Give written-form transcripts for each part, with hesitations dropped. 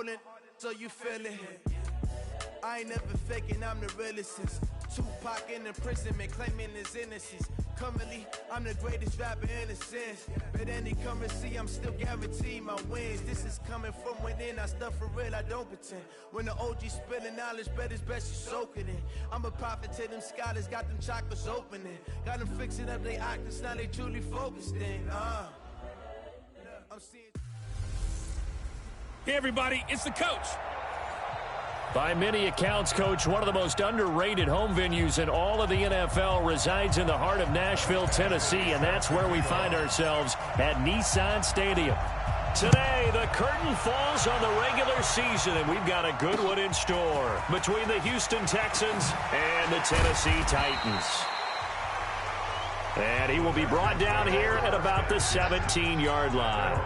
rolling, so you feel it. I ain't never faking, I'm the realest since Tupac in imprisonment, claiming his innocence. Currently, I'm the greatest rapper in a sense. But any currency, I'm still guaranteed my wins. This is coming from within, I stuff for real, I don't pretend. When the OG spilling knowledge, bet it's best you soak it in. I'm a prophet to them scholars, got them chakras opening. Got them fixing up their octaves, now they truly focused in. I'm seeing. Hey everybody, it's the coach. By many accounts, Coach, one of the most underrated home venues in all of the NFL resides in the heart of Nashville, Tennessee, and that's where we find ourselves at Nissan Stadium. Today, the curtain falls on the regular season, and we've got a good one in store between the Houston Texans and the Tennessee Titans. And he will be brought down here at about the 17-yard line.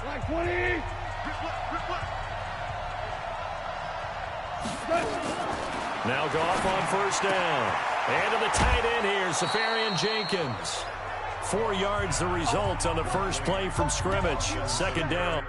Like 20. Now Goff on first down. And to the tight end here, Safarian Jenkins. 4 yards the result on the first play from scrimmage. Second down.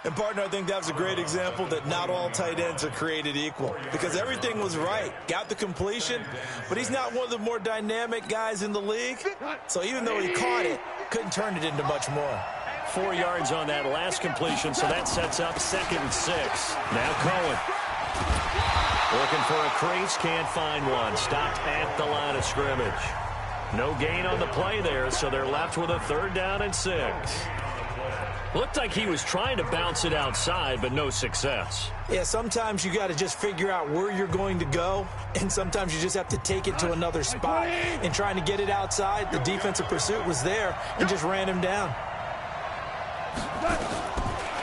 And, partner, I think that was a great example that not all tight ends are created equal because everything was right. Got the completion, but he's not one of the more dynamic guys in the league. So even though he caught it, couldn't turn it into much more. 4 yards on that last completion, so that sets up 2nd and 6. Now Cohen. Looking for a crease, can't find one. Stopped at the line of scrimmage. No gain on the play there, so they're left with a 3rd down and 6. Looked like he was trying to bounce it outside, but no success. Yeah, sometimes you got to just figure out where you're going to go, and sometimes you just have to take it to another spot. And trying to get it outside, the defensive pursuit was there and just ran him down.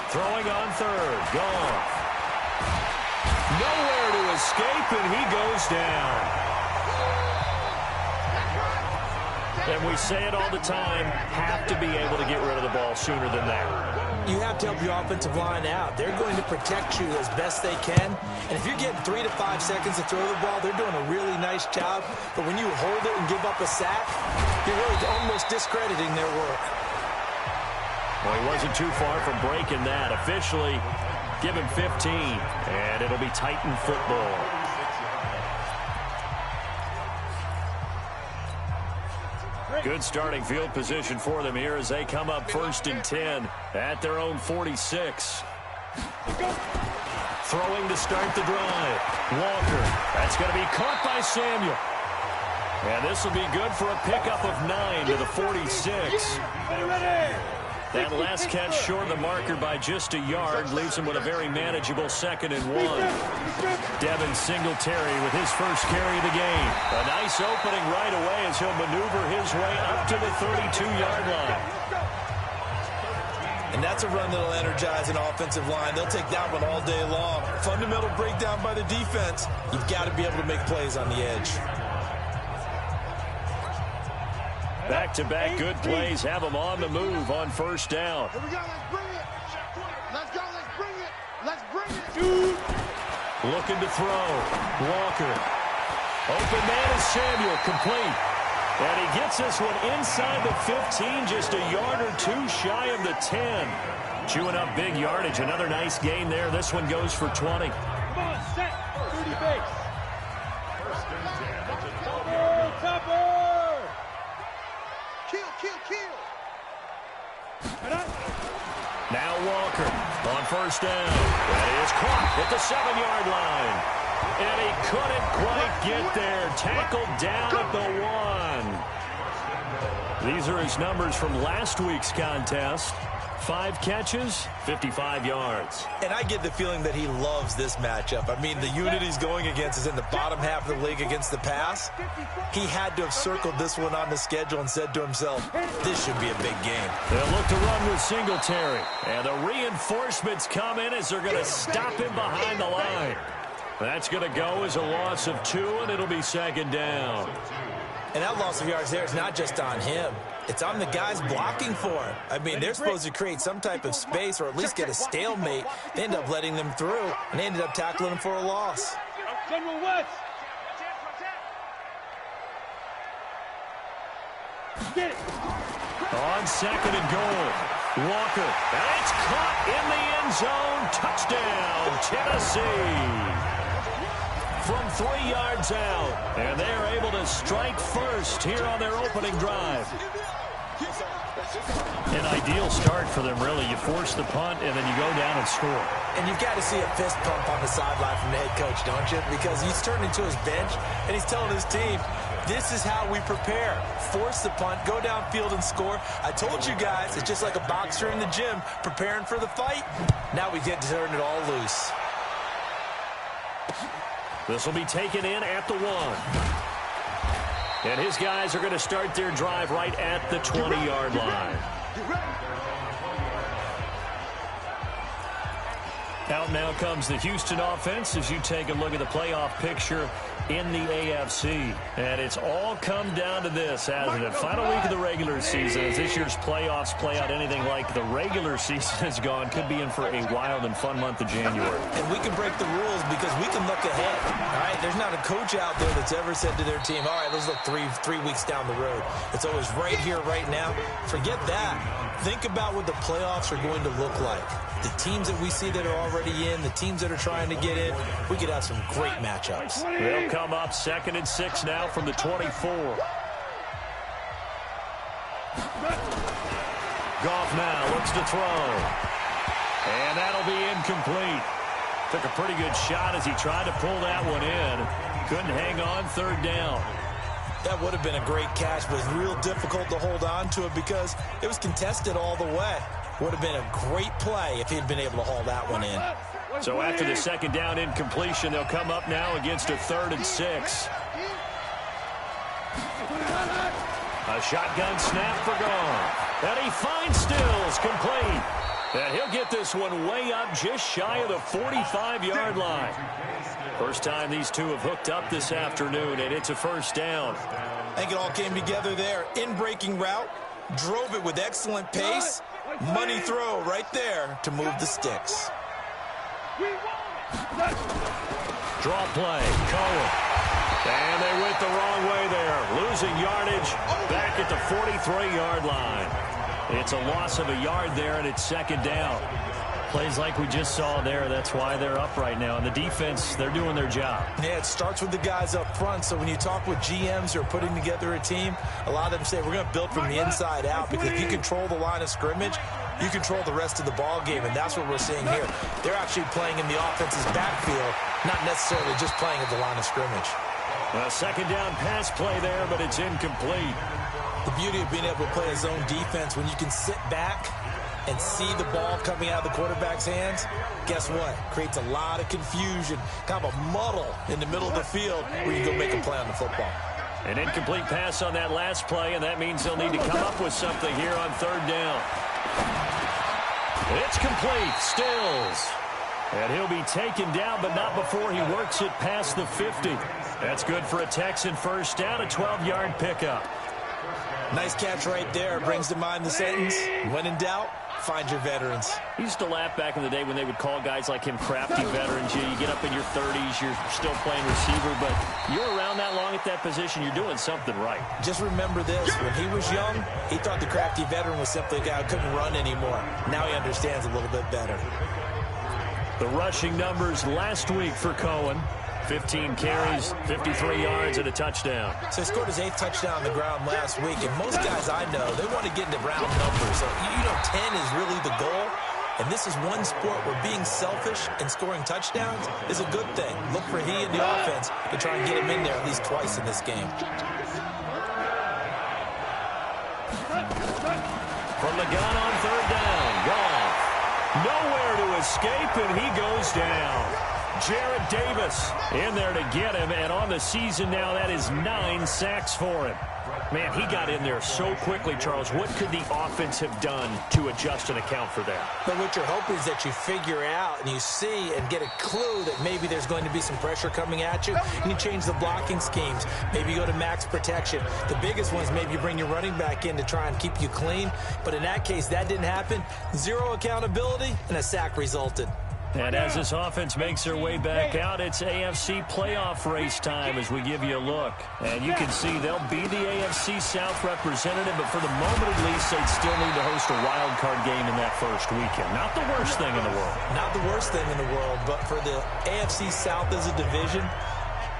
Throwing on 3rd, Goff. Nowhere to escape, and he goes down. And we say it all the time, have to be able to get rid of the ball sooner than that. You have to help your offensive line out. They're going to protect you as best they can. And if you're getting 3 to 5 seconds to throw the ball, they're doing a really nice job. But when you hold it and give up a sack, you're really almost discrediting their work. Well, he wasn't too far from breaking that. Officially, give him 15, and it'll be Titan football. Good starting field position for them here as they come up 1st and 10 at their own 46. Throwing to start the drive. Walker. That's going to be caught by Samuel. And this will be good for a pickup of 9 to the 46. That last catch short of the marker by just a yard leaves him with a very manageable 2nd and 1. Devin Singletary with his first carry of the game. A nice opening right away as he'll maneuver his way up to the 32-yard line. And that's a run that'll energize an offensive line. They'll take that one all day long. Fundamental breakdown by the defense. You've got to be able to make plays on the edge. Back-to-back good plays have them on the move on 1st down. Here we go, let's bring it. Let's go, let's bring it. Let's bring it. Dude. Looking to throw. Walker. Open man is Samuel, complete. And he gets this one inside the 15, just a yard or 2 shy of the 10. Chewing up big yardage, another nice gain there. This one goes for 20. Come on, set. 30 base. Topper. Kill. Now Walker on 1st down. That is caught at the 7-yard line. And he couldn't quite get there. Tackled down at the 1. These are his numbers from last week's contest. 5 catches, 55 yards. And I get the feeling that he loves this matchup. I mean, the unit he's going against is in the bottom half of the league against the pass. He had to have circled this one on the schedule and said to himself, this should be a big game. They'll look to run with Singletary. And the reinforcements come in as they're going to stop him behind the line. That's going to go as a loss of 2, and it'll be 2nd down. And that loss of yards there is not just on him. It's on the guys blocking for him. I mean, they're supposed to create some type of space or at least get a stalemate. They end up letting them through, and they ended up tackling him for a loss. General West. Get it. On 2nd and goal. Walker. And it's caught in the end zone. Touchdown, Tennessee. From 3 yards out. And they're able to strike first here on their opening drive. An ideal start for them, really. You force the punt, and then you go down and score. And you've got to see a fist pump on the sideline from the head coach, don't you? Because he's turning to his bench, and he's telling his team, this is how we prepare. Force the punt, go downfield and score. I told you guys, it's just like a boxer in the gym preparing for the fight. Now we get to turn it all loose. This will be taken in at the 1. And his guys are going to start their drive right at the 20-yard line. Out now comes the Houston offense as you take a look at the playoff picture in the AFC. And it's all come down to this, hasn't it? Final week of the regular season. As this year's playoffs play out anything like the regular season has gone, could be in for a wild and fun month of January. And we can break the rules because we can look ahead. All right, there's not a coach out there that's ever said to their team, all right, let's look three weeks down the road. It's always right here, right now. Forget that. Think about what the playoffs are going to look like. The teams that we see that are already in, the teams that are trying to get in, we could have some great matchups. They'll come up 2nd and 6 now from the 24. Goff now looks to throw. And that'll be incomplete. Took a pretty good shot as he tried to pull that one in. Couldn't hang on 3rd down. That would have been a great catch, but it's real difficult to hold on to it because it was contested all the way. Would have been a great play if he'd been able to haul that one in. So after the 2nd down incompletion, they'll come up now against a 3rd and 6. A shotgun snap for Goff. And he finds Stills, complete. And he'll get this one way up just shy of the 45-yard line. First time these two have hooked up this afternoon, and it's a 1st down. I think it all came together there. In-breaking route, drove it with excellent pace. Money throw right there to move the sticks. Draw play, Cohen. And they went the wrong way there. Losing yardage back at the 43-yard line. It's a loss of a yard there, and it's 2nd down. Plays like we just saw there. That's why they're up right now. And the defense, they're doing their job. Yeah, it starts with the guys up front. So when you talk with GMs who are putting together a team, a lot of them say we're going to build from the inside out, because if you control the line of scrimmage, you control the rest of the ball game, and that's what we're seeing here. They're actually playing in the offense's backfield, not necessarily just playing at the line of scrimmage. A second down pass play there, but it's incomplete. The beauty of being able to play a zone defense, when you can sit back and see the ball coming out of the quarterback's hands, guess what? Creates a lot of confusion, kind of a muddle in the middle of the field where you can go make a play on the football. An incomplete pass on that last play, and that means they'll need to come up with something here on third down. It's complete. Stills. And he'll be taken down, but not before he works it past the 50. That's good for a Texan first down, a 12-yard pickup. Nice catch right there. Brings to mind the sentence, when in doubt, find your veterans. He used to laugh back in the day when they would call guys like him crafty veterans. You get up in your 30s, you're still playing receiver, but you're around that long at that position, you're doing something right. Just remember this, when he was young, he thought the crafty veteran was simply a guy who couldn't run anymore. Now he understands a little bit better. The rushing numbers last week for Cohen. 15 carries, 53 yards, and a touchdown. So he scored his 8th touchdown on the ground last week, and most guys I know, they want to get into round numbers. So, 10 is really the goal, and this is one sport where being selfish and scoring touchdowns is a good thing. Look for he and the offense to try and get him in there at least twice in this game. From the gun on third down, Goff. Nowhere to escape, and he goes down. Jarrett Davis in there to get him, and on the season now, that is 9 sacks for him. Man, he got in there so quickly, Charles. What could the offense have done to adjust and account for that? But what you're hoping is that you figure out and you see and get a clue that maybe there's going to be some pressure coming at you, and you change the blocking schemes. Maybe you go to max protection. The biggest one is maybe you bring your running back in to try and keep you clean. But in that case, that didn't happen. 0 accountability, and a sack resulted. And as this offense makes their way back out, it's AFC playoff race time as we give you a look. And you can see they'll be the AFC South representative, but for the moment at least, they'd still need to host a wild card game in that first weekend. Not the worst thing in the world. Not the worst thing in the world, but for the AFC South as a division,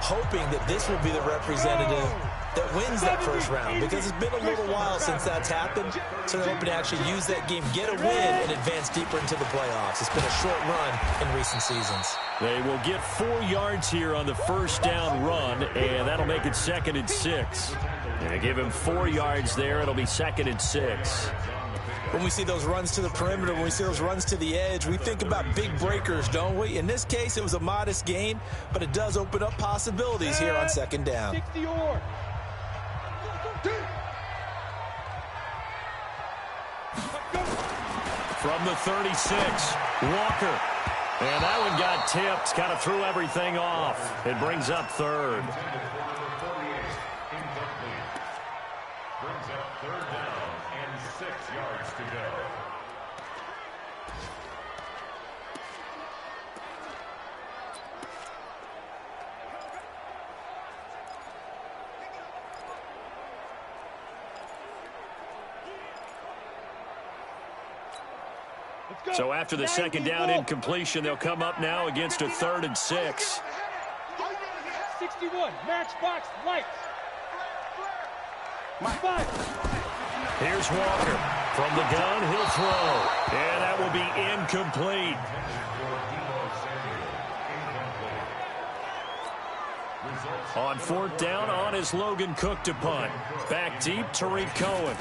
hoping that this will be the representative that wins that first round, because it's been a little while since that's happened, so they're hoping to actually use that game, get a win, and advance deeper into the playoffs. It's been a short run in recent seasons. They will get 4 yards here on the first down run, and that'll make it 2nd and 6. And they give him 4 yards there. It'll be 2nd and 6. When we see those runs to the perimeter, when we see those runs to the edge, we think about big breakers, don't we? In this case, it was a modest gain, but it does open up possibilities here on 2nd down. From the 36, Walker. And that one got tipped, kind of threw everything off. It brings up 3rd. Brings up 3rd down and 6 yards to go. So after the 2nd down incompletion, they'll come up now against a 3rd and 6. 61, matchbox lights. Here's Walker. From the gun, he'll throw. And that will be incomplete. On 4th down, on is Logan Cook to punt. Back deep, Tariq Cohen.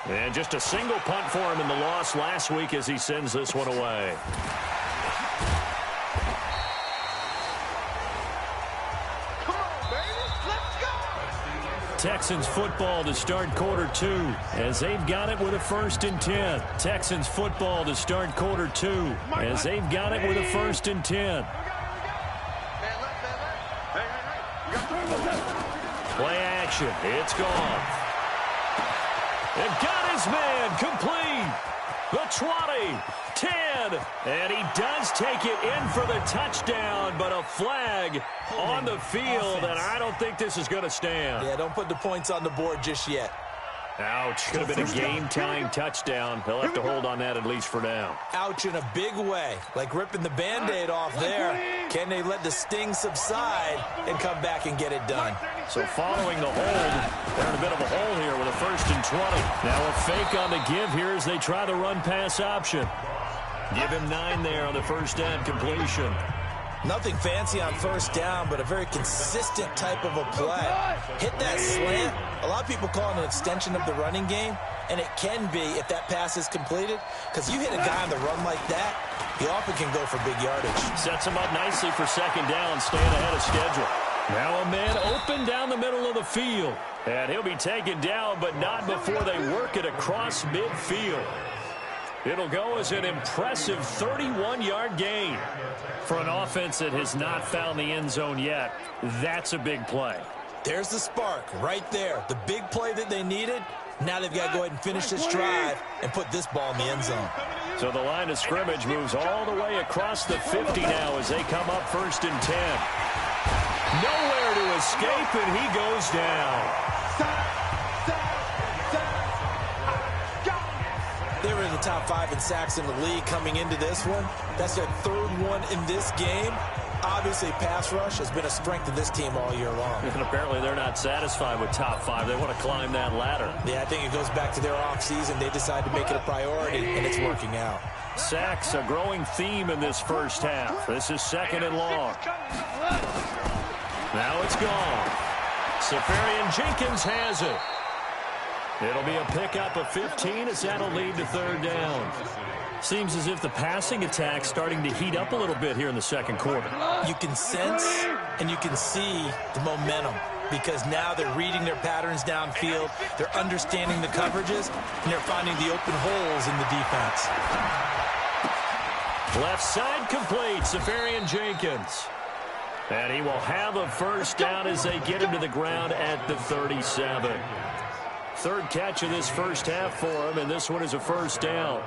And just a single punt for him in the loss last week as he sends this one away. Come on, baby. Let's go. Texans football to start quarter 2 as they've got it with a 1st and 10. Texans football to start quarter 2 as they've got it with a 1st and 10. Play action. It's gone. And got his man complete. The 20, 10, and he does take it in for the touchdown, but a flag on the field, and I don't think this is going to stand. Yeah, don't put the points on the board just yet. Ouch. Could have been a game-tying touchdown. They'll have to hold on that at least for now. Ouch in a big way. Like ripping the Band-Aid off there. Can they let the sting subside and come back and get it done? So following the hold, they're in a bit of a hole here with a 1st and 20. Now a fake on the give here as they try the run-pass option. Give him 9 there on the first down completion. Nothing fancy on first down, but a very consistent type of a play. Hit that slant. A lot of people call it an extension of the running game, and it can be if that pass is completed, because you hit a guy on the run like that, he often can go for big yardage. Sets him up nicely for 2nd down, staying ahead of schedule. Now a man open down the middle of the field, and he'll be taken down, but not before they work it across midfield. It'll go as an impressive 31-yard gain. For an offense that has not found the end zone yet, that's a big play. There's the spark right there. The big play that they needed. Now they've got to go ahead and finish this drive and put this ball in the end zone. So the line of scrimmage moves all the way across the 50 now as they come up 1st and 10. Nowhere to escape, and he goes down. They were in the top 5 in sacks in the league coming into this one. That's their 3rd one in this game. Obviously, pass rush has been a strength of this team all year long. And apparently they're not satisfied with top 5. They want to climb that ladder. Yeah, I think it goes back to their offseason. They decided to make it a priority, and it's working out. Sacks, a growing theme in this first half. This is 2nd and long. Now it's gone. Safarian Jenkins has it. It'll be a pickup of 15 as that'll lead to 3rd down. Seems as if the passing attack's starting to heat up a little bit here in the 2nd quarter. You can sense and you can see the momentum because now they're reading their patterns downfield, they're understanding the coverages, and they're finding the open holes in the defense. Left side complete, Safarian Jenkins. And he will have a 1st down as they get him to the ground at the 37. 3rd catch of this first half for him, and this one is a 1st down.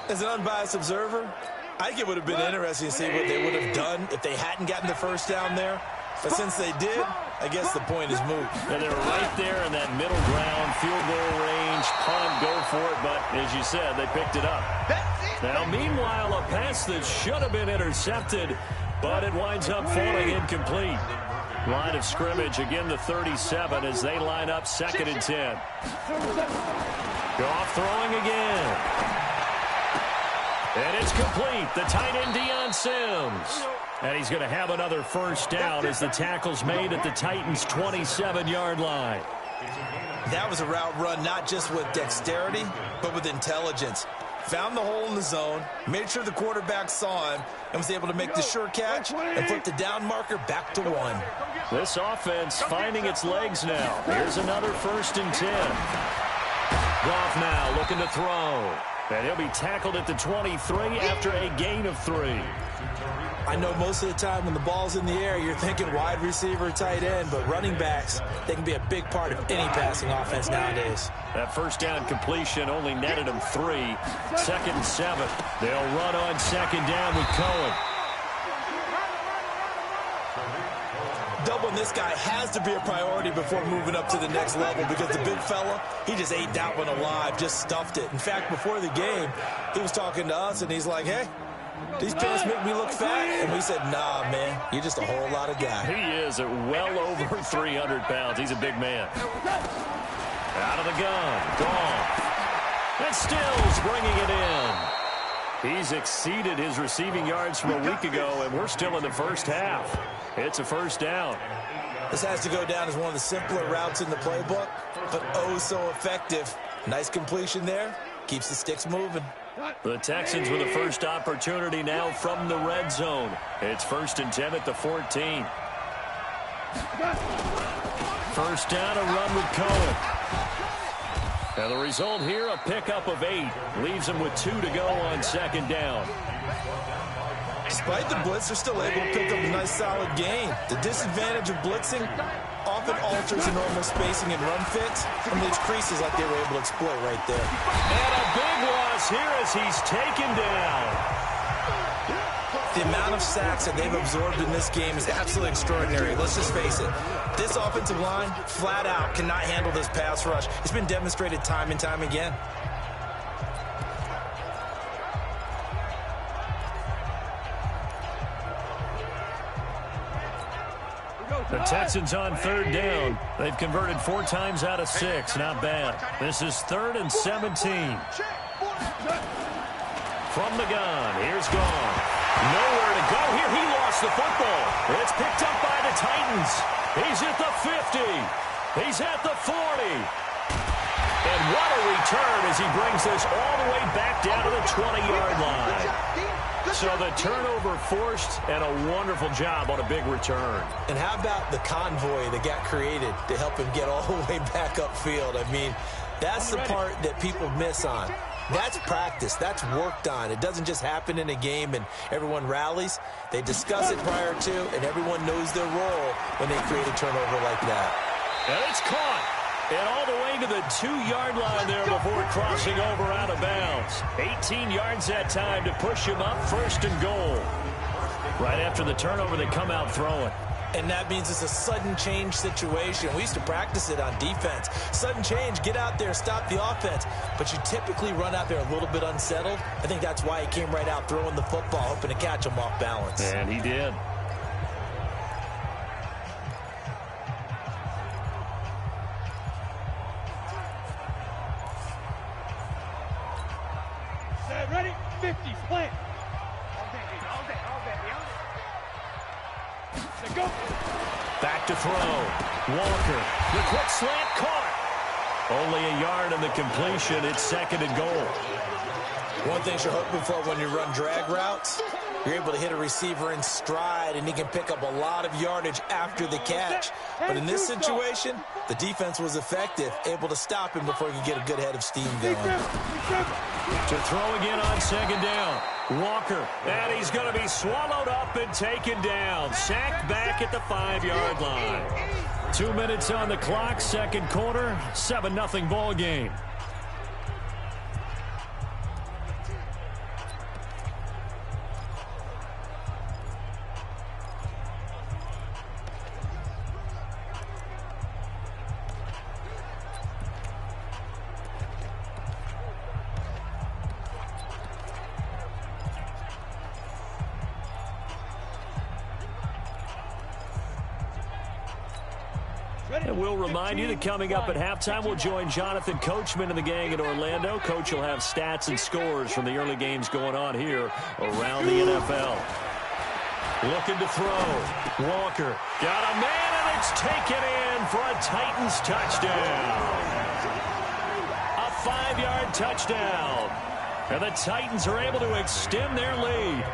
As an unbiased observer, I think it would have been interesting to see what they would have done if they hadn't gotten the 1st down there. But since they did, I guess the point is moot. And they're right there in that middle ground, field goal range, punt, go for it. But as you said, they picked it up. Now, meanwhile, a pass that should have been intercepted, but it winds up falling incomplete. Line of scrimmage, again the 37 as they line up 2nd and 10. Goff throwing again. And it's complete. The tight end, Deion Sims. And he's going to have another 1st down as the tackle's made at the Titans' 27-yard line. That was a route run not just with dexterity, but with intelligence. Found the hole in the zone, made sure the quarterback saw him, and was able to make the sure catch and flip the down marker back to 1. This offense finding its legs now. Here's another 1st and 10. Goff now looking to throw. And he'll be tackled at the 23 after a gain of 3. I know most of the time when the ball's in the air, you're thinking wide receiver, tight end, but running backs, they can be a big part of any passing offense nowadays. That 1st down completion only netted them 3. 2nd and 7. They'll run on 2nd down with Cohen. Doubling this guy has to be a priority before moving up to the next level because the big fella, he just ate that one alive, just stuffed it. In fact, before the game, he was talking to us, and he's like, hey, these pants make me look fat. And we said, nah, man, you're just a whole lot of guy. He is at well over 300 pounds. He's a big man. Out of the gun. Goff. And Stills bringing it in. He's exceeded his receiving yards from a week ago, and we're still in the first half. It's a 1st down. This has to go down as one of the simpler routes in the playbook, but oh so effective. Nice completion there. Keeps the sticks moving. The Texans with the first opportunity now from the red zone. It's 1st and 10 at the 14. 1st down, a run with Cohen. And the result here, a pickup of 8. Leaves them with 2 to go on 2nd down. Despite the blitz, they're still able to pick up a nice solid gain. The disadvantage of blitzing often alters the normal spacing and run fits and leaves creases like they were able to exploit right there. And a big loss here as he's taken down. The amount of sacks that they've absorbed in this game is absolutely extraordinary. Let's just face it. This offensive line, flat out, cannot handle this pass rush. It's been demonstrated time and time again. The Texans on 3rd down. They've converted 4 times out of 6. Not bad. This is 3rd and 17. From the gun. Here's Gone. Nowhere to go here. He lost the football. It's picked up by the Titans. He's at the 50. He's at the 40. And what a return as he brings this all the way back down to the 20-yard line. So the turnover forced, and a wonderful job on a big return. And how about the convoy that got created to help him get all the way back upfield? I mean, that's the part that people miss on. That's practice. That's worked on. It doesn't just happen in a game and everyone rallies. They discuss it prior to, and everyone knows their role when they create a turnover like that. And it's caught. And all the way to the 2-yard line there before crossing over out of bounds. 18 yards that time to push him up 1st and goal. Right after the turnover, they come out throwing. And that means it's a sudden change situation. We used to practice it on defense. Sudden change, get out there, stop the offense. But you typically run out there a little bit unsettled. I think that's why he came right out throwing the football, hoping to catch him off balance. And he did. Ready? 50, split. Go. Back to throw. Walker. The quick slant caught. Only a yard in the completion. It's 2nd and goal. One thing you're hoping for when you run drag routes, you're able to hit a receiver in stride, and he can pick up a lot of yardage after the catch. But in this situation, the defense was effective, able to stop him before he could get a good head of steam going. To throw again on 2nd down. Walker, and he's going to be swallowed up and taken down. Sacked back at the 5-yard line. 2 minutes on the clock, 2nd quarter, 7-0 ball game. And we'll remind you that coming up at halftime, we'll join Jonathan Coachman and the gang in Orlando. Coach will have stats and scores from the early games going on here around the NFL. Looking to throw. Walker got a man, and it's taken in for a Titans touchdown. A 5-yard touchdown. And the Titans are able to extend their lead.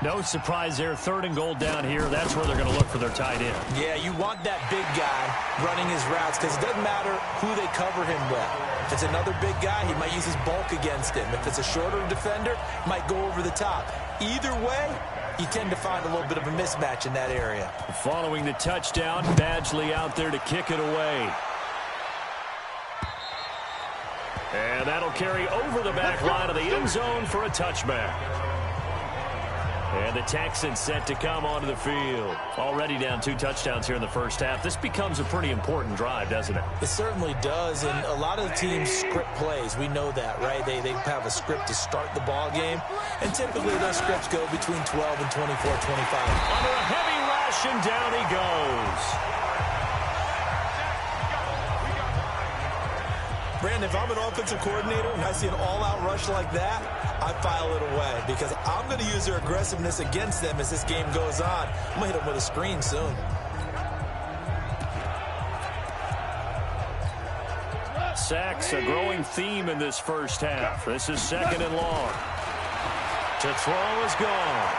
No surprise there. 3rd and goal down here. That's where they're going to look for their tight end. Yeah, you want that big guy running his routes because it doesn't matter who they cover him with. If it's another big guy, he might use his bulk against him. If it's a shorter defender, might go over the top. Either way, you tend to find a little bit of a mismatch in that area. Following the touchdown, Badgley out there to kick it away. And that'll carry over the back line of the end zone for a touchback. And the Texans set to come onto the field. Already down 2 touchdowns here in the first half. This becomes a pretty important drive, doesn't it? It certainly does, and a lot of the teams script plays. We know that, right? They have a script to start the ball game, and typically those scripts go between 12 and 24, 25. Under a heavy rush, and down he goes. Brandon, if I'm an offensive coordinator and I see an all-out rush like that, I file it away because I'm going to use their aggressiveness against them as this game goes on. I'm going to hit them with a screen soon. Sacks, a growing theme in this first half. This is 2nd and long. To throw is gone.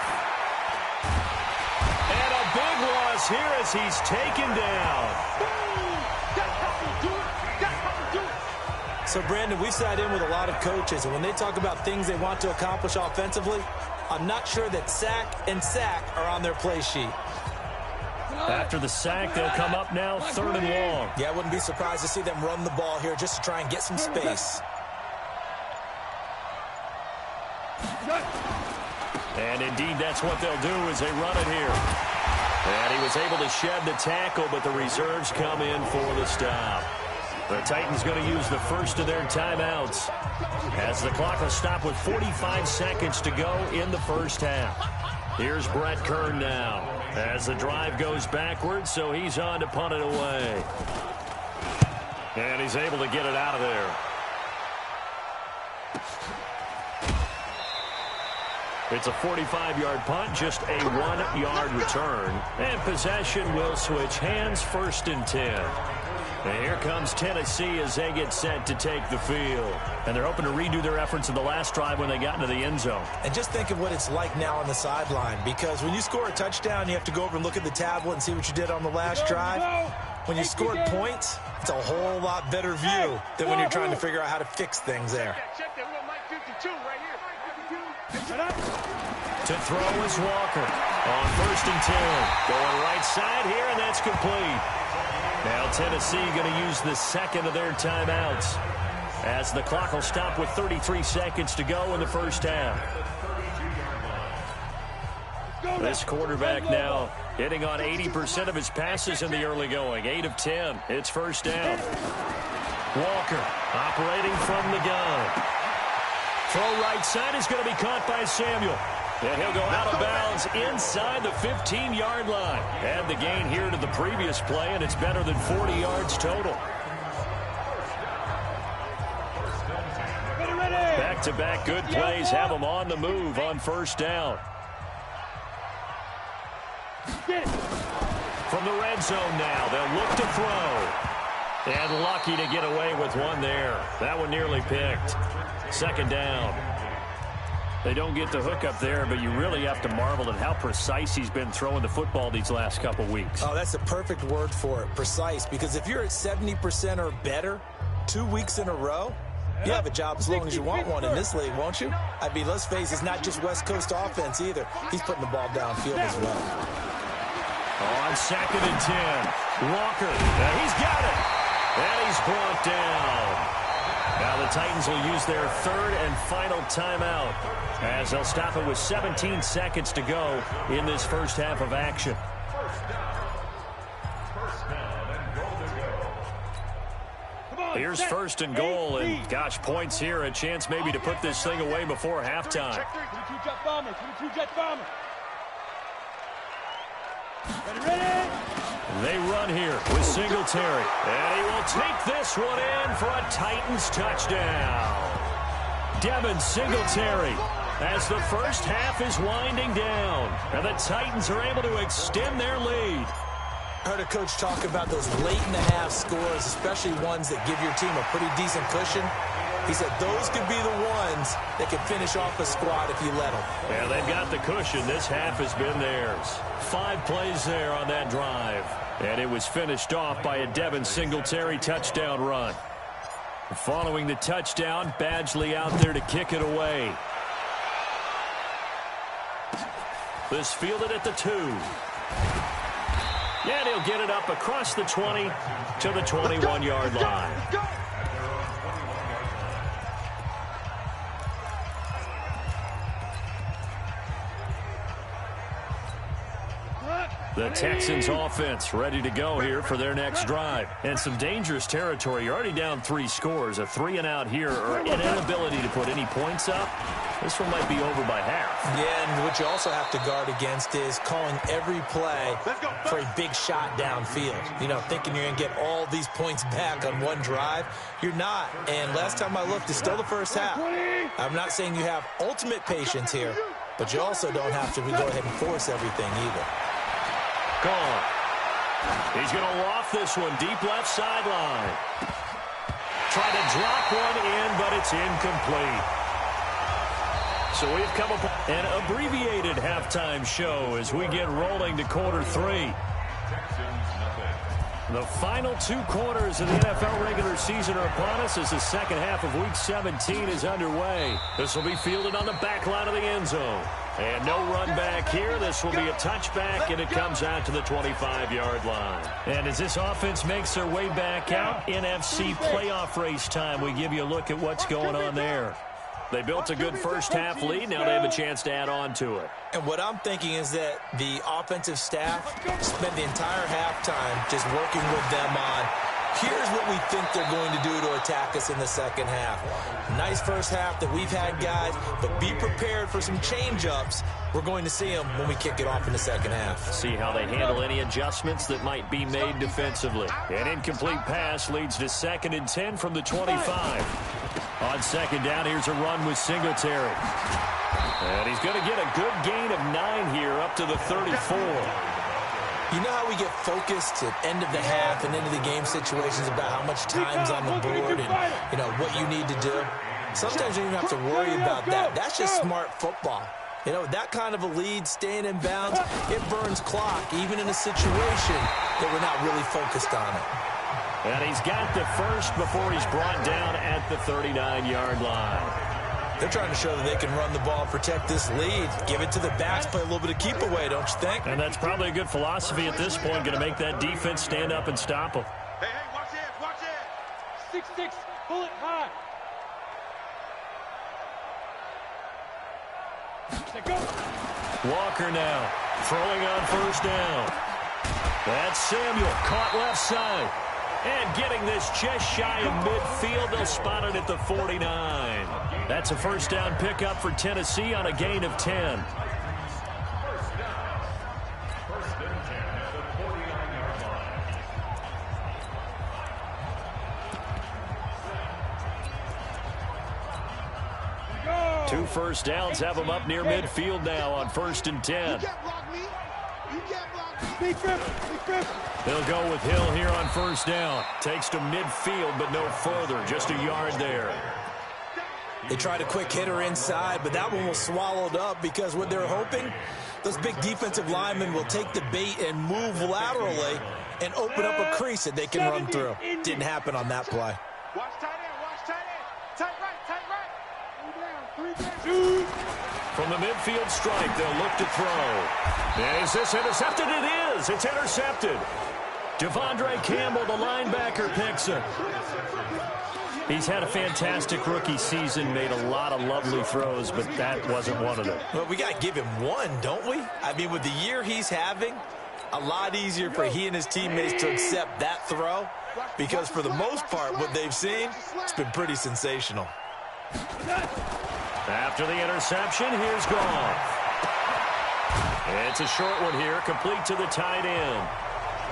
And a big loss here as he's taken down. So, Brandon, we've sat in with a lot of coaches, and when they talk about things they want to accomplish offensively, I'm not sure that sack and sack are on their play sheet. After the sack, they'll come up now 3rd and long. Yeah, I wouldn't be surprised to see them run the ball here just to try and get some space. And indeed, that's what they'll do as they run it here. And he was able to shed the tackle, but the reserves come in for the stop. The Titans going to use the first of their timeouts as the clock will stop with 45 seconds to go in the first half. Here's Brett Kern now as the drive goes backwards, so he's on to punt it away. And he's able to get it out of there. It's a 45-yard punt, just a 1-yard return. And possession will switch hands, 1st and 10. And here comes Tennessee as they get set to take the field. And they're hoping to redo their efforts in the last drive when they got into the end zone. And just think of what it's like now on the sideline, because when you score a touchdown, you have to go over and look at the tablet and see what you did on the last drive. When you scored points, it's a whole lot better view than when you're trying to figure out how to fix things there. To throw is Walker on 1st and 10. Going right side here, and that's complete. Now Tennessee going to use the second of their timeouts as the clock will stop with 33 seconds to go in the first half. This quarterback now hitting on 80% of his passes in the early going. 8 of 10. It's first down. Walker operating from the gun. Throw right side is going to be caught by Samuel. And he'll go out of bounds inside the 15-yard line. Add the gain here to the previous play, and it's better than 40 yards total. Back-to-back good plays have them on the move on first down. From the red zone now, they'll look to throw. And lucky to get away with one there. That one nearly picked. 2nd down. They don't get the hook up there, but you really have to marvel at how precise he's been throwing the football these last couple weeks. Oh, that's the perfect word for it, precise, because if you're at 70% or better 2 weeks in a row, you have a job as long as you want one in this league, won't you? I mean, let's face it, it's not just West Coast offense either. He's putting the ball downfield as well. On 2nd and 10, Walker, he's got it, and he's brought down. Now the Titans will use their 3rd and final timeout as they'll stop it with 17 seconds to go in this first half of action. Here's 1st and goal, and gosh, points here, a chance maybe to put this thing away before halftime. They run here with Singletary, and he will take this one in for a Titans touchdown. Devin Singletary as the first half is winding down, and the Titans are able to extend their lead. I heard a coach talk about those late-in-the-half scores, especially ones that give your team a pretty decent cushion. He said those could be the ones that could finish off a squad if you let them. Yeah, they've got the cushion. This half has been theirs. 5 plays there on that drive. And it was finished off by a Devin Singletary touchdown run. Following the touchdown, Badgley out there to kick it away. This fielded at the 2. And he'll get it up across the 20 to the 21-yard line. The Texans offense ready to go here for their next drive. And some dangerous territory. You're already down 3 scores. A 3-and-out here or an inability to put any points up. This one might be over by half. Yeah, and what you also have to guard against is calling every play for a big shot downfield. You know, thinking you're going to get all these points back on one drive. You're not. And last time I looked, it's still the first half. I'm not saying you have ultimate patience here, but you also don't have to go ahead and force everything either. Gone. He's going to loft this one deep left sideline. Try to drop one in, but it's incomplete. So we've come up an abbreviated halftime show as we get rolling to quarter 3. The final 2 quarters of the NFL regular season are upon us as the second half of Week 17 is underway. This will be fielded on the back line of the end zone. And no run back here. This will be a touchback, and it comes out to the 25-yard line. And as this offense makes their way back out, NFC playoff race time, we give you a look at what's going on there. They built a good first-half lead. Now they have a chance to add on to it. And what I'm thinking is that the offensive staff spent the entire halftime just working with them on, here's what we think they're going to do to attack us in the second half. Nice first half that we've had, guys, but be prepared for some change-ups. We're going to see them when we kick it off in the second half. See how they handle any adjustments that might be made defensively. An incomplete pass leads to 2nd and 10 from the 25. On second down, here's a run with Singletary. And he's going to get a good gain of 9 here up to the 34. You know how we get focused at end of the half and into the game situations about how much time's on the board and, you know, what you need to do? Sometimes you don't even have to worry about that. That's just smart football. You know, that kind of a lead, staying in bounds, it burns clock, even in a situation that we're not really focused on it. And he's got the first before he's brought down at the 39-yard line. They're trying to show that they can run the ball and protect this lead. Give it to the backs, play a little bit of keep away, don't you think? And that's probably a good philosophy at this point, going to make that defense stand up and stop them. Hey, watch it, watch it. 6-6, bullet high. Walker now, throwing on first down. That's Samuel, caught left side. And getting this just shy of midfield, they'll spot it at the 49. That's a first down pickup for Tennessee on a gain of 10. First and 10 at the 49-yard line. 2 first downs have them up near midfield now on 1st and 10. You can't block me. You can't block me. Big grip. They'll go with Hill here on first down. Takes to midfield, but no further. Just a yard there. They tried a quick hitter inside, but that one was swallowed up because what they're hoping, those big defensive linemen will take the bait and move laterally and open up a crease that they can run through. Didn't happen on that play. Watch tight end, watch tight end. Tight right, tight right. 3 down. From the midfield strike, they'll look to throw. Is this intercepted? It is. It's intercepted. Devondre Campbell, the linebacker, picks it. He's had a fantastic rookie season, made a lot of lovely throws, but that wasn't one of them. Well, we got to give him one, don't we? I mean, with the year he's having, a lot easier for he and his teammates to accept that throw because for the most part, what they've seen, it's been pretty sensational. After the interception, here's Goff. It's a short one here, complete to the tight end.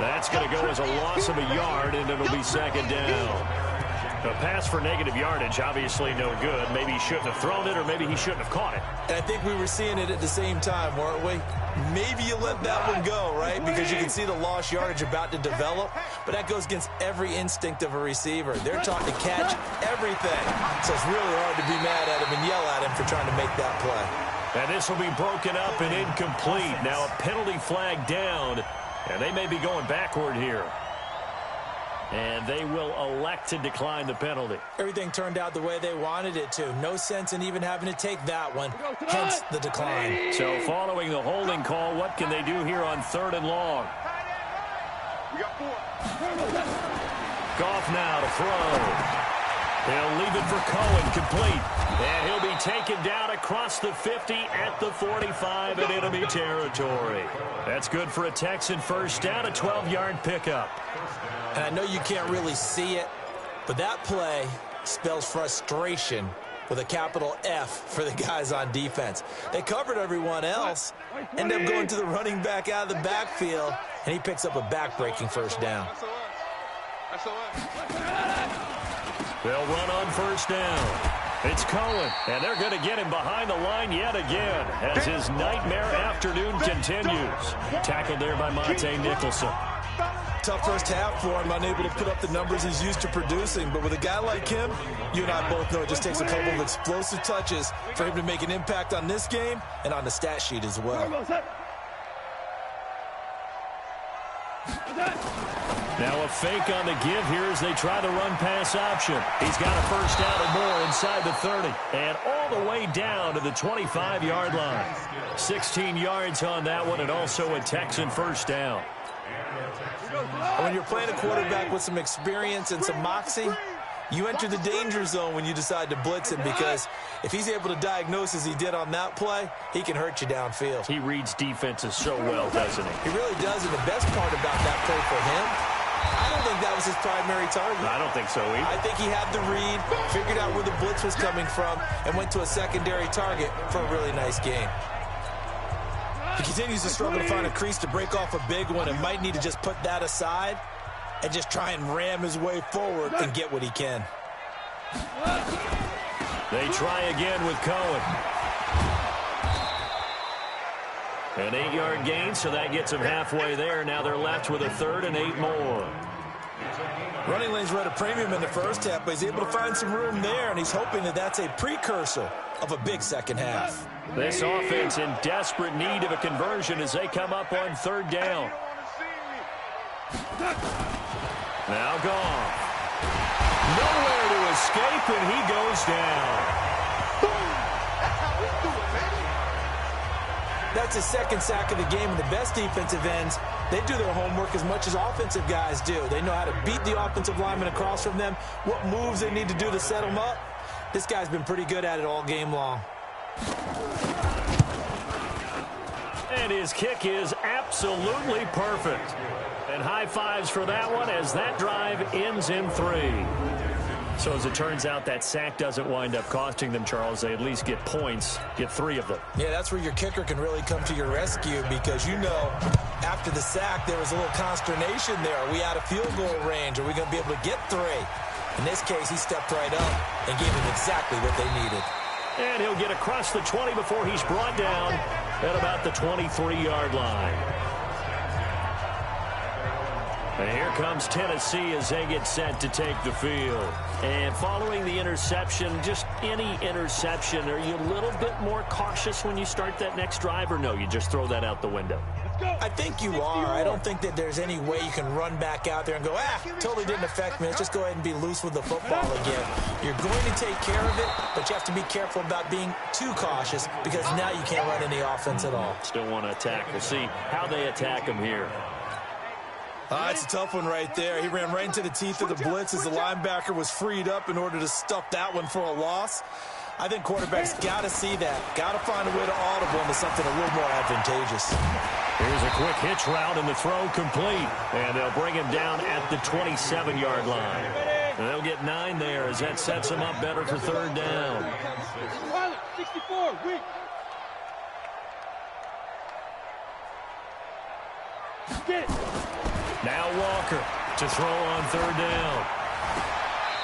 That's going to go as a loss of a yard, and it'll be 2nd down. A pass for negative yardage, obviously no good. Maybe he shouldn't have thrown it, or maybe he shouldn't have caught it. And I think we were seeing it at the same time, weren't we? Maybe you let that one go, right? Because you can see the lost yardage about to develop, but that goes against every instinct of a receiver. They're taught to catch everything. So it's really hard to be mad at him and yell at him for trying to make that play. And this will be broken up and incomplete. Now a penalty flag down, and they may be going backward here. And they will elect to decline the penalty. Everything turned out the way they wanted it to. No sense in even having to take that one. Hence the decline. So following the holding call, what can they do here on 3rd and long? We got 4. Goff now to throw. He'll leave it for Cohen, complete. And he'll be taken down across the 50 at the 45 in enemy territory. That's good for a Texan first down, a 12-yard pickup. And I know you can't really see it, but that play spells frustration with a capital F for the guys on defense. They covered everyone else, end up going to the running back out of the backfield, and he picks up a back-breaking first down. They'll run on first down. It's Cohen, and they're going to get him behind the line yet again as his nightmare afternoon continues. Tackled there by Monte Nicholson. Tough first half for him, unable to put up the numbers he's used to producing. But with a guy like him, you and I both know it just takes a couple of explosive touches for him to make an impact on this game and on the stat sheet as well. Now a fake on the give here as they try the run-pass option. He's got a first down and more inside the 30. And all the way down to the 25-yard line. 16 yards on that one and also a Texan first down. When you're playing a quarterback with some experience and some moxie, You enter the danger zone when you decide to blitz him, because if he's able to diagnose as he did on that play, he can hurt you downfield. He reads defenses so well, doesn't he? He really does, and the best part about that play for him, I don't think that was his primary target. I don't think so either. I think he had the read, figured out where the blitz was coming from, and went to a secondary target for a really nice game. He continues to struggle to find a crease to break off a big one, and might need to just put that aside and just try and ram his way forward and get what he can. They try again with Cohen. An 8-yard gain, so that gets them halfway there. Now they're left with a 3rd and 8 more. Running lanes were at a premium in the first half, but he's able to find some room there, and he's hoping that that's a precursor of a big second half. This offense in desperate need of a conversion as they come up on 3rd down. Now gone. Nowhere to escape, and he goes down. That's his 2nd sack of the game, and the best defensive ends, they do their homework as much as offensive guys do. They know how to beat the offensive lineman across from them, what moves they need to do to set them up. This guy's been pretty good at it all game long. And his kick is absolutely perfect. And high fives for that one as that drive ends in 3. So as it turns out, that sack doesn't wind up costing them, Charles. They at least get points, get 3 of them. Yeah, that's where your kicker can really come to your rescue, because you know after the sack there was a little consternation there. Are we out of field goal range? Are we going to be able to get 3? In this case, he stepped right up and gave them exactly what they needed. And he'll get across the 20 before he's brought down at about the 23-yard line. And here comes Tennessee as they get set to take the field. And following the interception, just any interception, are you a little bit more cautious when you start that next drive, or no, you just throw that out the window? I think you are. I don't think that there's any way you can run back out there and go, totally didn't affect me. Let's just go ahead and be loose with the football again. You're going to take care of it, but you have to be careful about being too cautious, because now you can't run any offense at all. Still want to attack. We'll see how they attack him here. It's a tough one right there. He ran right into the teeth of the blitz as the linebacker was freed up in order to stuff that one for a loss. I think quarterbacks got to see that. Got to find a way to audible into something a little more advantageous. Here's a quick hitch route, and the throw complete. And they'll bring him down at the 27-yard line. And they'll get 9 there as that sets them up better for 3rd down. 64, weak. Get it. Now Walker to throw on 3rd down.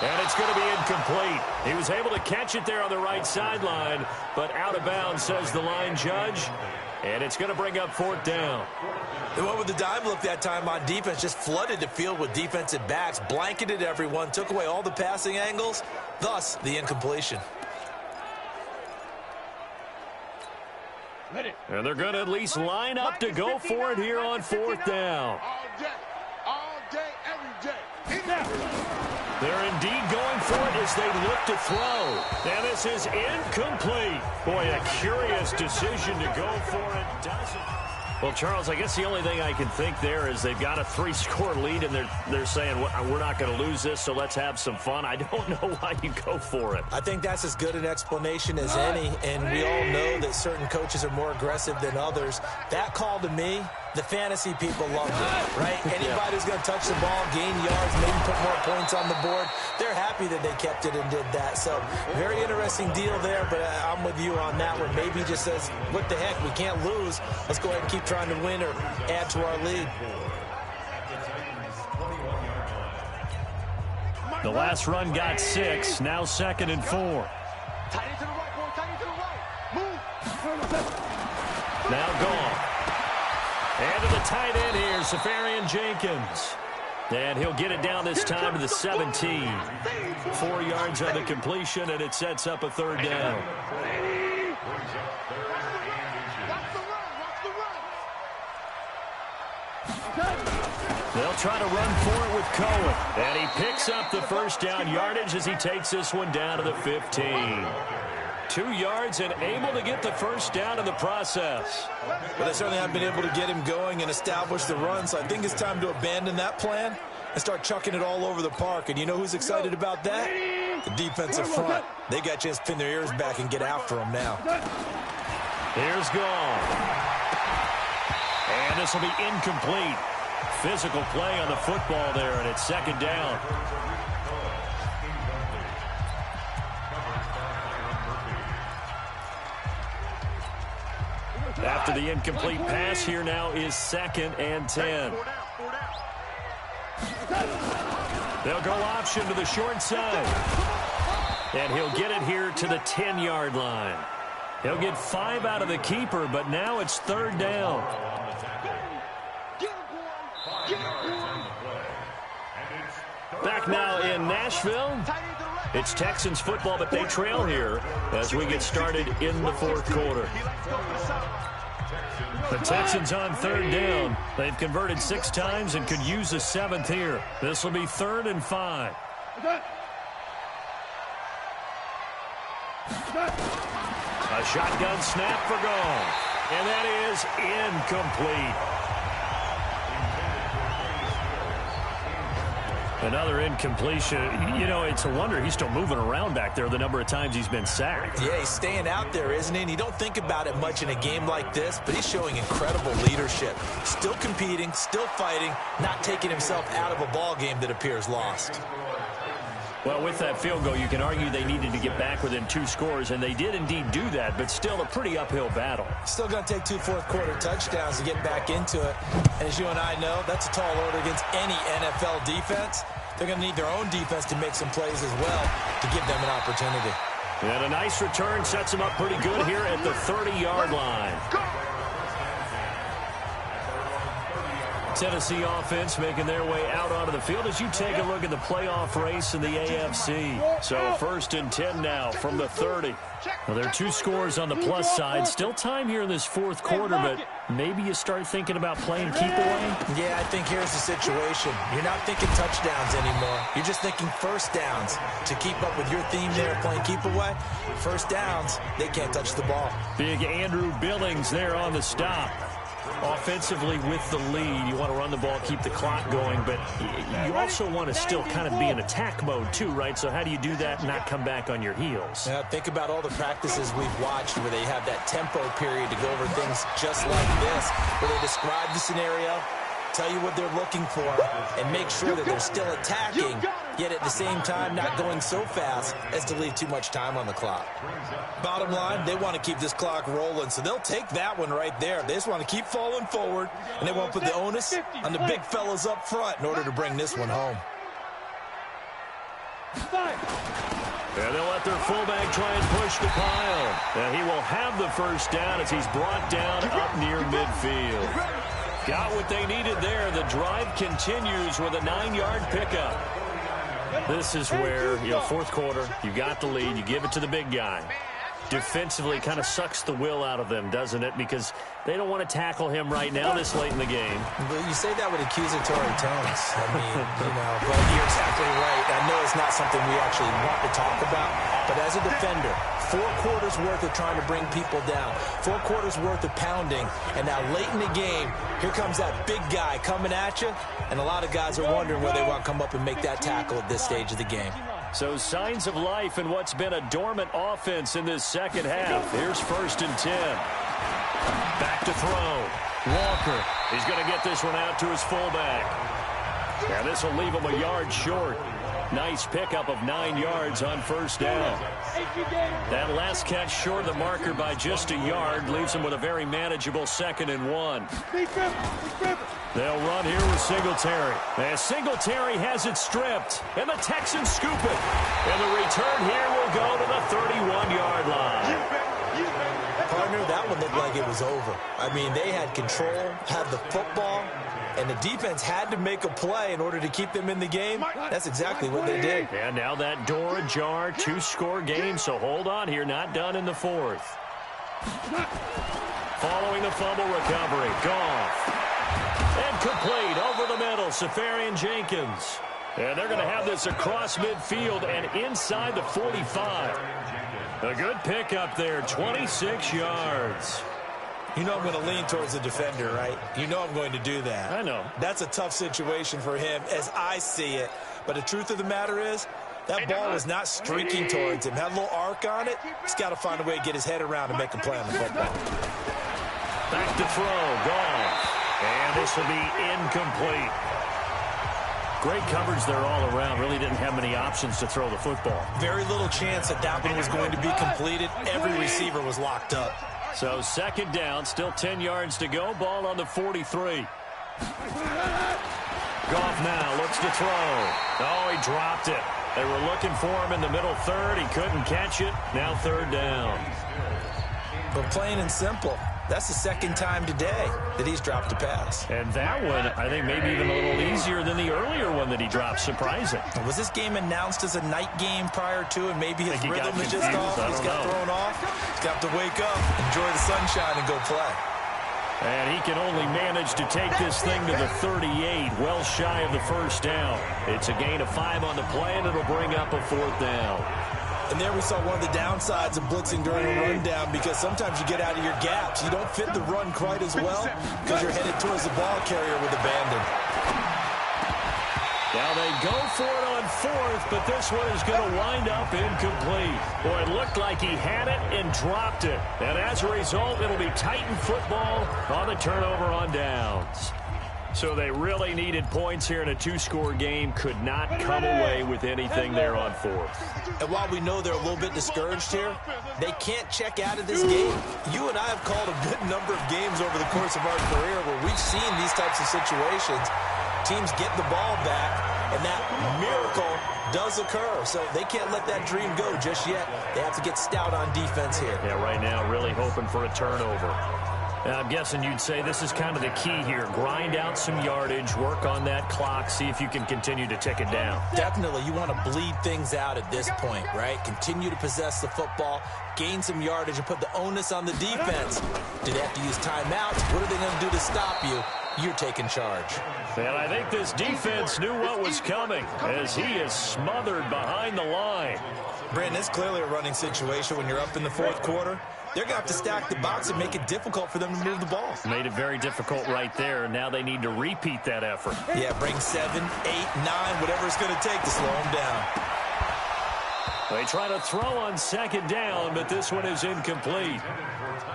And it's going to be incomplete. He was able to catch it there on the right sideline, but out of bounds, says the line judge. And it's going to bring up 4th down. They went with the dime look that time on defense, just flooded the field with defensive backs, blanketed everyone, took away all the passing angles, thus the incompletion. And they're going to at least line up to go for it here on 4th down. All day, every day. They're indeed going for it as they look to throw. And this is incomplete. Boy, a curious decision to go for it. Doesn't. Well, Charles, I guess the only thing I can think there is they've got a 3-score lead, and they're saying, we're not going to lose this, so let's have some fun. I don't know why you go for it. I think that's as good an explanation as any, and we all know that certain coaches are more aggressive than others. That call to me, the fantasy people loved it, right? Anybody who's going to touch the ball, gain yards, maybe put more points on the board, they're happy that they kept it and did that. So very interesting deal there, but I'm with you on that one. Maybe he just says, what the heck, we can't lose. Let's go ahead and keep trying to win or add to our lead. The last run got 6, now 2nd and 4. Now gone. And to the tight end here, Safarian Jenkins. And he'll get it down this time to the 17. 4 yards on the completion, and it sets up a 3rd down. They'll try to run for it with Cohen. And he picks up the 1st down yardage as he takes this one down to the 15. 2 yards and able to get the 1st down in the process. But they certainly haven't been able to get him going and establish the run, so I think it's time to abandon that plan and start chucking it all over the park. And you know who's excited about that? The defensive front. They got a chance to pin their ears back and get after them now. Here's Gall. And this will be incomplete. Physical play on the football there, and it's second down. After the incomplete pass, here now is 2nd and 10. They'll go option to the short side. And he'll get it here to the 10-yard line. He'll get 5 out of the keeper, but now it's 3rd down. Back now in Nashville. It's Texans football, but they trail here as we get started in the 4th quarter. The Texans on 3rd down. They've converted 6 times and could use a 7th here. This will be 3rd and 5. A shotgun snap for Gall. And that is incomplete. Another incompletion. You know, it's a wonder he's still moving around back there the number of times he's been sacked. Yeah, he's staying out there, isn't he? And you don't think about it much in a game like this, but he's showing incredible leadership. Still competing, still fighting, not taking himself out of a ball game that appears lost. Well, with that field goal, you can argue they needed to get back within 2 scores, and they did indeed do that, but still a pretty uphill battle. Still going to take 2 fourth-quarter touchdowns to get back into it. And as you and I know, that's a tall order against any NFL defense. They're going to need their own defense to make some plays as well to give them an opportunity. And a nice return sets them up pretty good here at the 30-yard line. Tennessee offense making their way out onto the field as you take a look at the playoff race in the AFC. So 1st and 10 now from the 30. Well, there are 2 scores on the plus side. Still time here in this 4th quarter, but maybe you start thinking about playing keep away? Yeah, I think here's the situation. You're not thinking touchdowns anymore. You're just thinking first downs. To keep up with your theme there, playing keep away, first downs, they can't touch the ball. Big Andrew Billings there on the stop. Offensively with the lead, you want to run the ball, keep the clock going, but you also want to still kind of be in attack mode too, right? So how do you do that and not come back on your heels? Yeah, think about all the practices we've watched where they have that tempo period to go over things just like this, where they describe the scenario, tell you what they're looking for, and make sure that they're still attacking, yet at the same time not going so fast as to leave too much time on the clock. Bottom line, they want to keep this clock rolling, so they'll take that one right there. They just want to keep falling forward, and they won't put the onus on the big fellas up front in order to bring this one home. And they'll let their fullback try and push the pile. And he will have the first down as he's brought down up near midfield. Got what they needed there. The drive continues with a 9-yard pickup. This is where, 4th quarter, you got the lead, you give it to the big guy. Defensively kind of sucks the will out of them, doesn't it? Because they don't want to tackle him right now this late in the game. But you say that with accusatory tones. I mean, but you're exactly right. I know it's not something we actually want to talk about, but as a defender, 4 quarters worth of trying to bring people down, 4 quarters worth of pounding, and now late in the game, here comes that big guy coming at you, and a lot of guys are wondering whether they want to come up and make that tackle at this stage of the game. So signs of life in what's been a dormant offense in this second half. Here's 1st and 10. Back to throw. Walker, he's going to get this one out to his fullback. And this will leave him a yard short. Nice pickup of 9 yards on 1st down. That last catch short of the marker by just a yard leaves him with a very manageable 2nd and 1. They'll run here with Singletary. And Singletary has it stripped. And the Texans scoop it. And the return here will go to the 31-yard line. Partner, that one looked like it was over. I mean, they had control, had the football, and the defense had to make a play in order to keep them in the game. That's exactly what they did. And now that door ajar, 2-score game, so hold on here, not done in the 4th. Following the fumble recovery, Goff. And complete over the middle, Safarian Jenkins. And they're going to have this across midfield and inside the 45. A good pickup there, 26 yards. You know I'm going to lean towards the defender, right? You know I'm going to do that. I know. That's a tough situation for him as I see it. But the truth of the matter is, that ball was not streaking towards him. Had a little arc on it. He's got to find a way to get his head around and make a play on the football. Back to throw. Gone. And this will be incomplete. Great coverage there all around. Really didn't have many options to throw the football. Very little chance that one was going to be completed. Every receiver was locked up. So second down, still 10 yards to go. Ball on the 43. Goff now looks to throw. Oh, he dropped it. They were looking for him in the middle third. He couldn't catch it. Now third down. But plain and simple, that's the second time today that he's dropped a pass. And that one, I think, maybe even a little easier than the earlier one that he dropped. Surprising. Was this game announced as a night game prior to, and maybe his rhythm is just off? He's got thrown off. He's got to wake up, enjoy the sunshine, and go play. And he can only manage to take this thing to the 38, well shy of the first down. It's a gain of 5 on the play, and it'll bring up a fourth down. And there we saw one of the downsides of blitzing during a rundown, because sometimes you get out of your gaps. You don't fit the run quite as well because you're headed towards the ball carrier with abandon. Now they go for it on fourth, but this one is going to wind up incomplete. Boy, it looked like he had it and dropped it. And as a result, it'll be Titan football on the turnover on downs. So they really needed points here in a 2-score game. Could not come away with anything there on fourth. And while we know they're a little bit discouraged here, they can't check out of this game. You and I have called a good number of games over the course of our career where we've seen these types of situations. Teams get the ball back, and that miracle does occur. So they can't let that dream go just yet. They have to get stout on defense here. Yeah, right now really hoping for a turnover. I'm guessing you'd say this is kind of the key here. Grind out some yardage, work on that clock, see if you can continue to tick it down. Definitely. You want to bleed things out at this point, right? Continue to possess the football, gain some yardage, and put the onus on the defense. Do they have to use timeouts? What are they going to do to stop you? You're taking charge. And I think this defense knew what was coming as he is smothered behind the line. Brandon, it's clearly a running situation when you're up in the fourth quarter. They're going to have to stack the box and make it difficult for them to move the ball. Made it very difficult right there. Now they need to repeat that effort. Yeah, bring 7, 8, 9, whatever it's going to take to slow them down. They try to throw on second down, but this one is incomplete.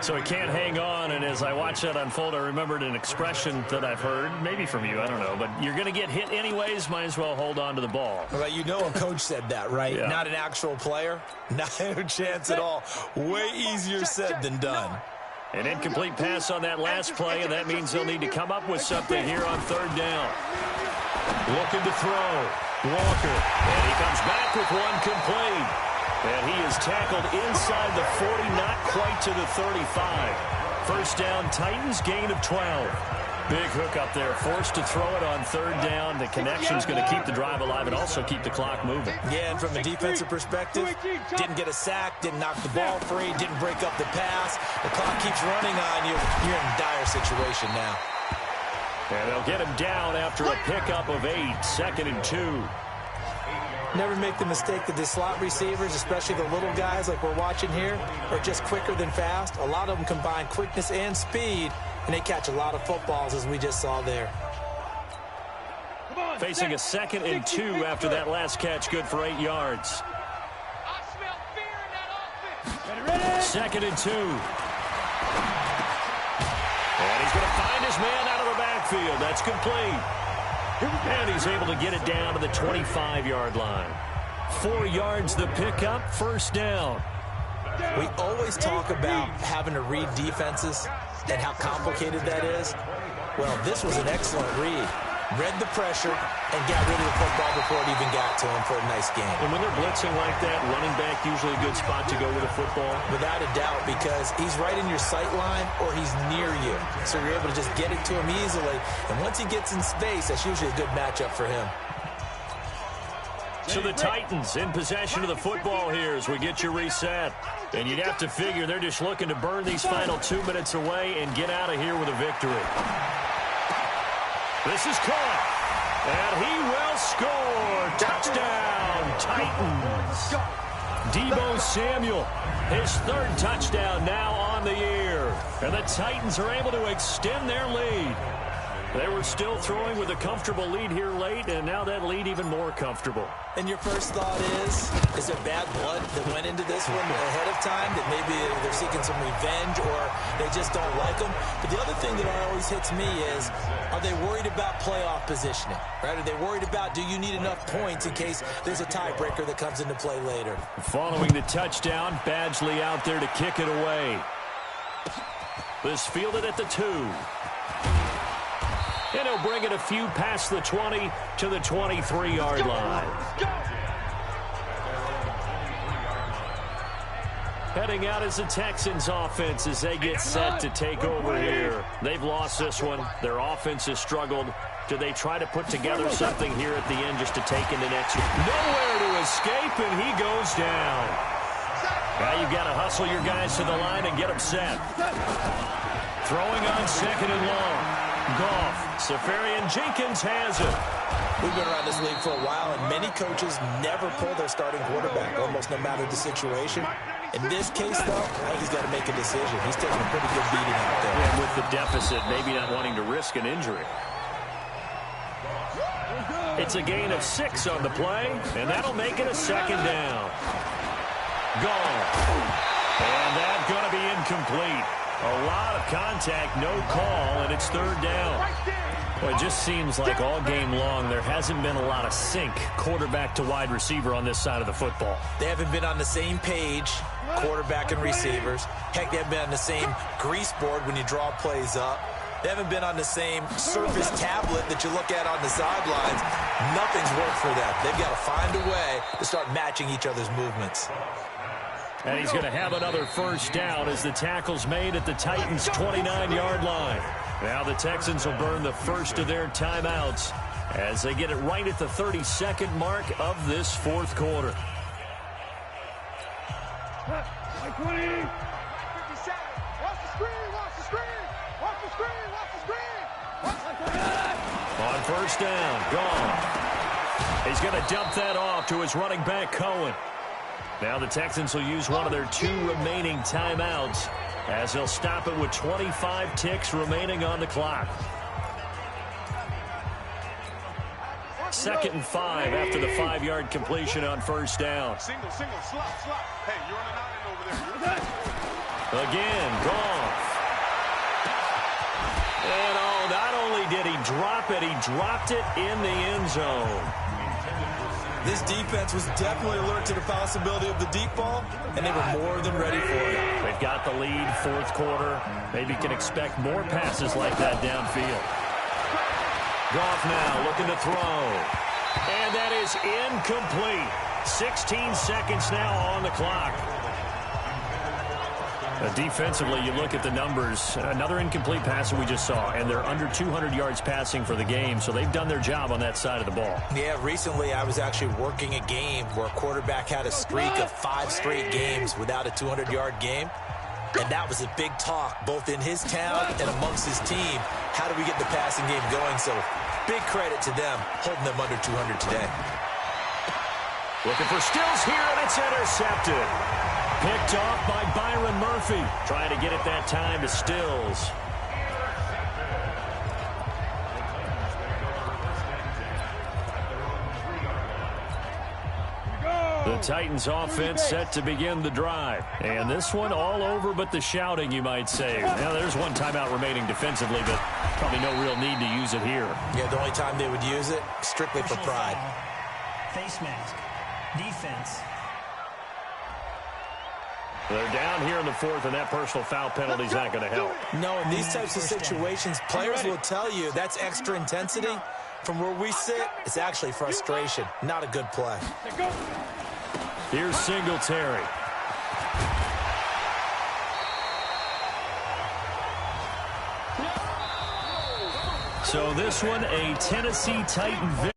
So he can't hang on, and as I watch that unfold, I remembered an expression that I've heard, maybe from you, I don't know, but you're going to get hit anyways, might as well hold on to the ball. Well, you know a coach said that, right? Yeah. Not an actual player. Not a chance at all. Way easier said than done. An incomplete pass on that last play, and that means they'll need to come up with something here on third down. Looking to throw. Walker, and he comes back with one complete. And he is tackled inside the 40, not quite to the 35. First down, Titans, gain of 12. Big hook up there, forced to throw it on third down. The connection's going to keep the drive alive and also keep the clock moving. Yeah, and from a defensive perspective, didn't get a sack, didn't knock the ball free, didn't break up the pass. The clock keeps running on you. You're in a dire situation now. And they'll get him down after a pickup of 8, 2nd and 2. Never make the mistake that the slot receivers, especially the little guys like we're watching here, are just quicker than fast. A lot of them combine quickness and speed, and they catch a lot of footballs, as we just saw there. Facing a 2nd and 2 after that last catch, good for 8 yards. 2nd and 2. And he's going to find his man out of the backfield. That's complete. And he's able to get it down to the 25-yard line. 4 yards the pickup, first down. We always talk about having to read defenses and how complicated that is. Well, this was an excellent read. Read the pressure and got rid of the football before it even got to him for a nice game. And when they're blitzing like that, running back usually a good spot to go with a football. Without a doubt, because he's right in your sight line or he's near you. So you're able to just get it to him easily. And once he gets in space, that's usually a good matchup for him. So the Titans in possession of the football here as we get you reset. And you'd have to figure they're just looking to burn these final 2 minutes away and get out of here with a victory. This is caught, and he will score. Touchdown, Titans. Deebo Samuel, his third touchdown now on the year. And the Titans are able to extend their lead. They were still throwing with a comfortable lead here late, and now that lead even more comfortable. And your first thought is there bad blood that went into this one ahead of time, that maybe they're seeking some revenge or they just don't like them? But the other thing that always hits me is, are they worried about playoff positioning? Right? Are they worried about, do you need enough points in case there's a tiebreaker that comes into play later? Following the touchdown, Badgley out there to kick it away. This fielded at the 2. And he'll bring it a few past the 20 to the 23-yard line. Heading out is the Texans offense as they get set to take over here. They've lost this one. Their offense has struggled. Do they try to put together something here at the end just to take into next week? Nowhere to escape, and he goes down. Now you've got to hustle your guys to the line and get them set. Throwing on second and long. Goff. Safarian Jenkins has it. We've been around this league for a while, and many coaches never pull their starting quarterback, almost no matter the situation. In this case, though, I think he's got to make a decision. He's taking a pretty good beating out there. And with the deficit, maybe not wanting to risk an injury. It's a gain of 6 on the play, and that'll make it a second down. Gone. And that's going to be incomplete. A lot of contact, no call, and it's third down. Well, it just seems like all game long there hasn't been a lot of sync quarterback to wide receiver on this side of the football. They haven't been on the same page, quarterback and receivers. Heck, they haven't been on the same grease board when you draw plays up. They haven't been on the same Surface tablet that you look at on the sidelines. Nothing's worked for them. They've got to find a way to start matching each other's movements. And he's going to have another first down as the tackle's made at the Titans' 29-yard line. Now the Texans will burn the first of their timeouts as they get it right at the 32nd mark of this fourth quarter. 57. Watch the screen, watch the screen, watch the screen, watch the screen. On first down, gone. He's going to dump that off to his running back, Cohen. Now the Texans will use one of their 2 remaining timeouts as they'll stop it with 25 ticks remaining on the clock. 2nd and 5 after the 5-yard completion on first down. Single, slot. Hey, you're on an island over there. Again, Goff. And not only did he drop it, he dropped it in the end zone. This defense was definitely alert to the possibility of the deep ball, and they were more than ready for it. They've got the lead, fourth quarter. Maybe can expect more passes like that downfield. Goff now looking to throw. And that is incomplete. 16 seconds now on the clock. Defensively, you look at the numbers. Another incomplete pass that we just saw, and they're under 200 yards passing for the game, so they've done their job on that side of the ball. Yeah, recently I was actually working a game where a quarterback had a streak of 5 straight games without a 200-yard game, and that was a big talk, both in his town and amongst his team. How do we get the passing game going? So big credit to them, holding them under 200 today. Looking for Stills here, and it's intercepted. Picked off by Byron Murphy. Trying to get it that time to Stills. The Titans offense set to begin the drive. And this one all over but the shouting, you might say. Now, there's one timeout remaining defensively, but probably no real need to use it here. Yeah, the only time they would use it, strictly for pride. Face mask. Defense. They're down here in the fourth, and that personal foul penalty is not going to help. No, in these types of situations, players will tell you that's extra intensity. From where we sit, it's actually frustration. Not a good play. Here's Singletary. So this one, a Tennessee Titan victory.